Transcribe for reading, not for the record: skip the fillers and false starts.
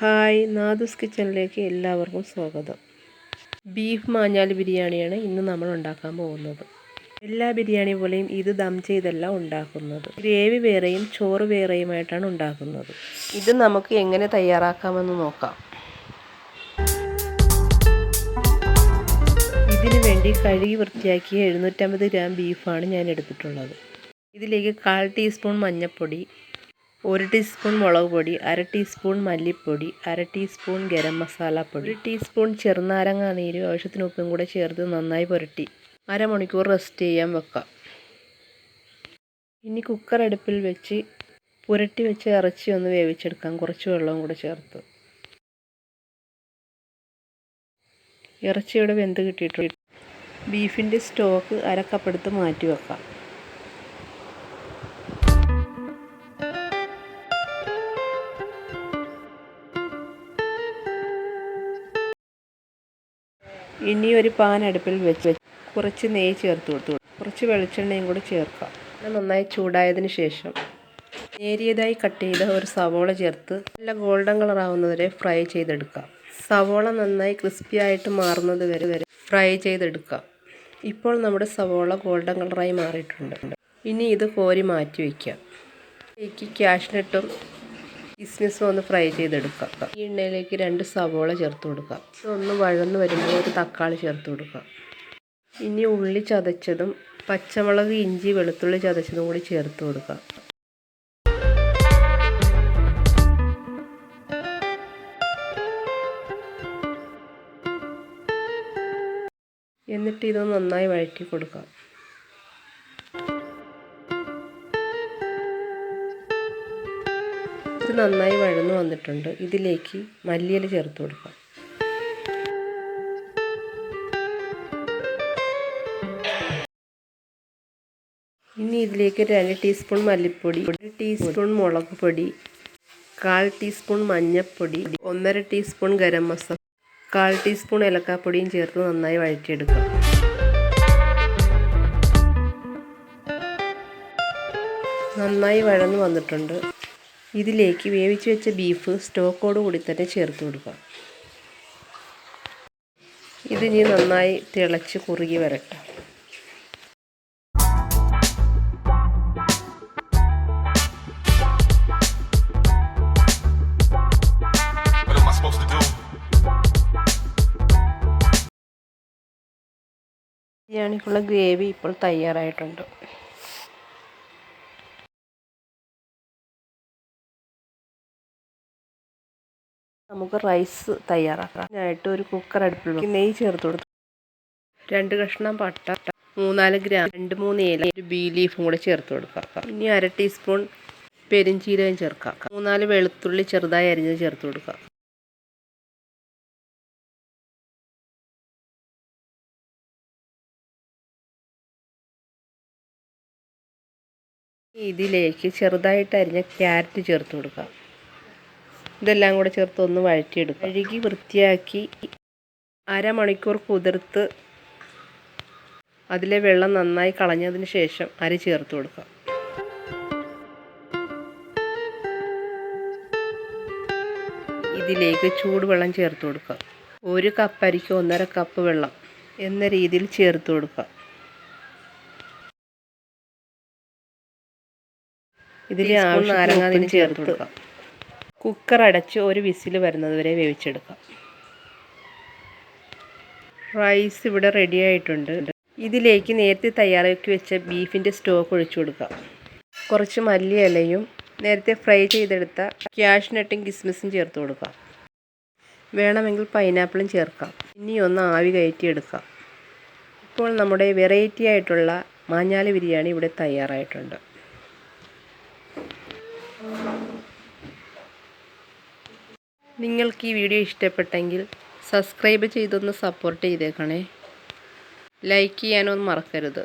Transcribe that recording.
Hi, നാദുസ് കിച്ചണിലേക്ക് എല്ലാവർക്കും സ്വാഗതം. ബീഫ് മാഞ്ഞാലി ബിരിയാണിയാണ് ഇന്ന് നമ്മൾ ഉണ്ടാക്കാൻ പോകുന്നത്. എല്ലാ ബിരിയാണി പോലെയും ഇത് ദം ചെയ്തല്ല ഉണ്ടാക്കുന്നത്. ഗ്രേവി വേറെയും ചോറ് വേറെയുമായിട്ടാണ് ഉണ്ടാക്കുന്നത്. ഇത് നമുക്ക് എങ്ങനെ തയ്യാറാക്കാമെന്ന് നോക്കാം. ഇതിനു വേണ്ടി കഴുകി വൃത്തിയാക്കിയ 750 ഗ്രാം ബീഫാണ് ഞാൻ എടുത്തിട്ടുള്ളത്. ഇതിലേക്ക് 1/4 ടീസ്പൂൺ മഞ്ഞൾപ്പൊടി, 1 ടീസ്പൂൺ മുളക് പൊടി, 1/2 ടീസ്പൂൺ മല്ലിപ്പൊടി, 1/2 ടീസ്പൂൺ ഗരം മസാലപ്പൊടി, 1 ടീസ്പൂൺ ചെറുനാരങ്ങ നീര്, ആവശ്യത്തിന് ഉപ്പും കൂടെ ചേർത്ത് നന്നായി പുരട്ടി അരമണിക്കൂർ റെസ്റ്റ് ചെയ്യാൻ വെക്കാം. ഇനി കുക്കർ അടുപ്പിൽ വെച്ച് പുരട്ടി വെച്ച് ഇറച്ചി ഒന്ന് വേവിച്ചെടുക്കാം. കുറച്ച് വെള്ളവും കൂടെ ചേർത്ത്. ഇറച്ചിയുടെ വെന്ത് കിട്ടിയിട്ടുണ്ട്. ബീഫിൻ്റെ സ്റ്റോക്ക് അരക്കപ്പെടുത്ത് മാറ്റി വെക്കാം. ഇനി ഒരു പാൻ അടുപ്പിൽ വെച്ച് കുറച്ച് നെയ്യ് ചേർത്ത് കൊടുത്തു. കുറച്ച് വെളിച്ചെണ്ണയും കൂടി ചേർക്കാം. നന്നായി ചൂടായതിന് ശേഷം നേരിയതായി കട്ട് ചെയ്ത ഒരു സവോള ചേർത്ത് നല്ല ഗോൾഡൻ കളർ ആവുന്നതുവരെ ഫ്രൈ ചെയ്തെടുക്കാം. സവോള നന്നായി ക്രിസ്പി ആയിട്ട് മാറുന്നത് വരെ ഫ്രൈ ചെയ്തെടുക്കാം. ഇപ്പോൾ നമ്മുടെ സവോള ഗോൾഡൻ കളറായി മാറിയിട്ടുണ്ട്. ഇനി ഇത് കോരി മാറ്റി വയ്ക്കാം. ഇതിലേക്ക് കാഷ്നട്ടും കിസ്മിസും ഒന്ന് ഫ്രൈ ചെയ്തെടുക്കാം. ഈ എണ്ണയിലേക്ക് 2 സവോള ചേർത്ത് കൊടുക്കാം. ഇതൊന്ന് വഴന്ന് വരുമ്പോൾ ഒരു തക്കാളി ചേർത്ത് കൊടുക്കാം. ഇനി ഉള്ളി ചതച്ചതും പച്ചമുളക്, ഇഞ്ചി, വെളുത്തുള്ളി ചതച്ചതും കൂടി ചേർത്ത് കൊടുക്കാം. എന്നിട്ട് ഇത് നന്നായി വഴറ്റി കൊടുക്കാം. ഇത് നന്നായി വഴന്നു വന്നിട്ടുണ്ട്. ഇതിലേക്ക് മല്ലിയില ചേർത്ത് കൊടുക്കാം. ഇനി ഇതിലേക്ക് 2 ടീസ്പൂൺ മല്ലിപ്പൊടി, 1 ടീസ്പൂൺ മുളക് പൊടി, 1/4 ടീസ്പൂൺ മഞ്ഞൾപ്പൊടി, 1/2 ടീസ്പൂൺ ഗരം മസാല, 1/4 ടീസ്പൂൺ ഏലക്കാപ്പൊടിയും ചേർത്ത് നന്നായി വഴറ്റിയെടുക്കാം. നന്നായി വഴന്നു വന്നിട്ടുണ്ട്. ഇതിലേക്ക് വേവിച്ച് വെച്ച ബീഫ് സ്റ്റോക്കോട് കൂടി തന്നെ ചേർത്ത് കൊടുക്കാം. ഇതിനി നന്നായി തിളച്ച് കുറുകി വരട്ടെ. ബിരിയാണിക്കുള്ള ഗ്രേവി ഇപ്പോൾ തയ്യാറായിട്ടുണ്ട്. നമുക്ക് റൈസ് തയ്യാറാക്കാം. അതിനായിട്ട് ഒരു കുക്കർ അടുപ്പിൽ വെച്ച് നെയ്യ് ചേർത്ത് കൊടുത്തു. 2 കഷ്ണം പട്ട, 3-4 ഗ്രാം, 2-3 ഏല, ഒരു ബീ ലീഫും കൂടെ ചേർത്ത് കൊടുക്കാം. ഇനി 1/2 ടീസ്പൂൺ പെരിഞ്ചീരകം ചേർക്കാം. 3-4 വെളുത്തുള്ളി ചെറുതായി അരിഞ്ഞത് ചേർത്ത് കൊടുക്കാം. ഇതിലേക്ക് ചെറുതായിട്ട് അരിഞ്ഞ ക്യാരറ്റ് ചേർത്ത് കൊടുക്കാം. ഇതെല്ലാം കൂടെ ചേർത്ത് ഒന്ന് വഴറ്റിയെടുക്കുക. കഴുകി വൃത്തിയാക്കി അരമണിക്കൂർ കുതിർത്ത് അതിലെ വെള്ളം നന്നായി കളഞ്ഞതിന് ശേഷം അരി ചേർത്ത് കൊടുക്കുക. ഇതിലേക്ക് ചൂടുവെള്ളം ചേർത്ത് കൊടുക്കുക. 1 കപ്പ് അരിക്ക് 1.5 കപ്പ് വെള്ളം എന്ന രീതിയിൽ ചേർത്ത് കൊടുക്കുക. ഇതിൽ നാരങ്ങാതിന് ചേർത്ത് കൊടുക്കുക. കുക്കർ അടച്ച് ഒരു വിസിൽ വരുന്നത് വരെ വേവിച്ചെടുക്കാം. റൈസ് ഇവിടെ റെഡി ആയിട്ടുണ്ട്. ഇതിലേക്ക് നേരത്തെ തയ്യാറാക്കി വെച്ച ബീഫിൻ്റെ സ്റ്റോക്ക് ഒഴിച്ചു കൊടുക്കാം. കുറച്ച് മല്ലിയിലയും നേരത്തെ ഫ്രൈ ചെയ്തെടുത്ത കാഷ്നട്ടും കിസ്മിസും ചേർത്ത് കൊടുക്കാം. വേണമെങ്കിൽ പൈനാപ്പിളും ചേർക്കാം. ഇനി ഒന്ന് ആവി കയറ്റിയെടുക്കാം. ഇപ്പോൾ നമ്മുടെ വെറൈറ്റി ആയിട്ടുള്ള മാഞ്ഞാലി ബിരിയാണി ഇവിടെ തയ്യാറായിട്ടുണ്ട്. നിങ്ങൾക്ക് ഈ വീഡിയോ ഇഷ്ടപ്പെട്ടെങ്കിൽ സബ്സ്ക്രൈബ് ചെയ്തൊന്ന് സപ്പോർട്ട് ചെയ്തേക്കണേ. ലൈക്ക് ചെയ്യാനൊന്നും മറക്കരുത്.